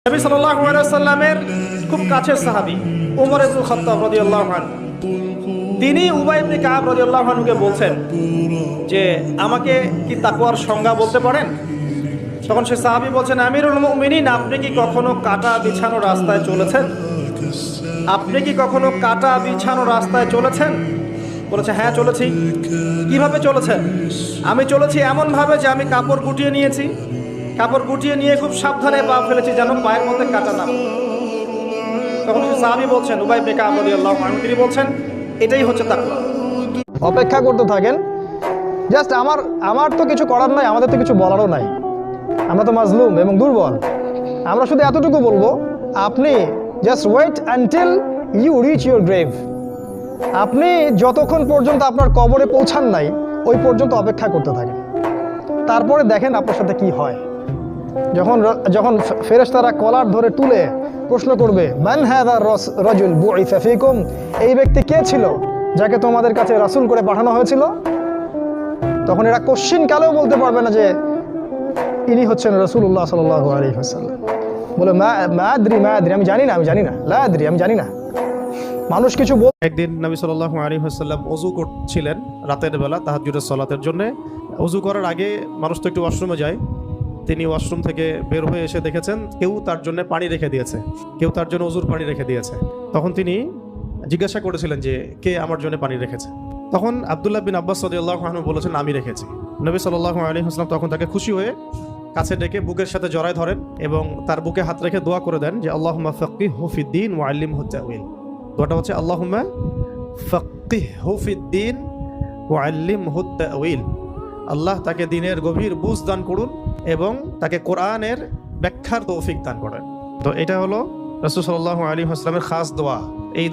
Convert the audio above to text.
নবী সাল্লাল্লাহু আলাইহি ওয়াসাল্লামের খুব কাছের সাহাবী ওমর ইবনুল খাত্তাব রাদিয়াল্লাহু আনহু তিনি উবাই ইবনে কাব রাদিয়াল্লাহু আনহুকে বলছেন যে আমাকে কি তাকওয়ার সংজ্ঞা বলতে পারেন। তখন সে সাহাবী বলছেন, আমিরুল মুমিনিন, আপনি কি কখনো কাটা বিছানো রাস্তায় চলেছেন? আপনি কি কখনো কাটা বিছানো রাস্তায় চলেছেন? বলেছে, হ্যাঁ চলেছি। কিভাবে চলেছেন? আমি চলেছি এমন ভাবে যে আমি কাপড় গুটিয়ে নিয়েছি, কাপড় গুটিয়ে নিয়ে খুব সাবধানে পা ফেলেছি যেন পায়ের মধ্যে কাটা না। তখন সে সাহাবী বলছেন, উবাই ইবনে কাব রাদিয়াল্লাহু আনহু, তিনি বলছেন এটাই হচ্ছে তাকওয়া। অপেক্ষা করতে থাকেন। জাস্ট আমার তো কিছু করার নাই, আমাদের তো কিছু বলারও নাই, আমরা তো মাজলুম এবং দুর্বল। আমরা শুধু এতটুকু বলবো, আপনি just wait until you reach your grave. আপনি যতক্ষণ পর্যন্ত আপনার কবরে পৌঁছান নাই ওই পর্যন্ত অপেক্ষা করতে থাকেন, তারপরে দেখেন আপনার সাথে কি হয়। যখন ফেরেশতারা কলার ধরে তুলে প্রশ্ন করবে, মান হাযা রাজুল বুইসা ফীকুম, এই ব্যক্তি কে ছিল যাকে তোমাদের কাছে রাসূল করে পাঠানো হয়েছিল, তখন এরা কোশ্চিন কালেও বলতে পারবে না যে ইনি হচ্ছেন রাসূলুল্লাহ সাল্লাল্লাহু আলাইহি ওয়াসাল্লাম। বলে মা আদরি, আমি জানি না, লা আদরি, আমি জানি না। মানুষ কিছু একদিন নবী সাল্লাল্লাহু আলাইহি ওয়াসাল্লাম ওযু করছিলেন রাতের বেলা তাহাজ্জুদের সালাতের জন্য। ওযু করার আগে মানুষ তো একটু ওয়াশরুমে যায়। তিনি ওয়াশরুম থেকে বের হয়ে এসে দেখেছেন কেউ তার জন্য পানি রেখে দিয়েছে, কেউ তার জন্য ওযুর পানি রেখে দিয়েছে। তখন তিনি জিজ্ঞাসা করেছিলেন যে কে আমার জন্য পানি রেখেছে। তখন আব্দুল্লাহ বিন আব্বাস রাদিয়াল্লাহু আনহু বলেছেন, আমি রেখেছি। নবী সাল্লাল্লাহু আলাইহি ওয়াসাল্লাম তখন তাকে খুশি হয়ে কাছে ডেকে বুকের সাথে জড়ায় ধরেন এবং তার বুকে হাত রেখে দোয়া করে দেন যে আল্লাহুম্মা ফাক্কিহহু ফিদ্দীন ওয়া আল্লিমহু তা'ওয়িল। দোয়াটা হচ্ছে আল্লাহুম্মা ফাক্কিহহু ফিদ্দীন ওয়া আল্লিমহু তা'ওয়িল। আল্লাহ তাকে দ্বীনের গভীর বুঝ দান করুন এবং তাকে কোরআনের ব্যাখ্যার তৌফিক দান করেন। তো এটা হলো রাসূল সাল্লাল্লাহু আলাইহি ওয়াসাল্লামের খাস দোয়া। এই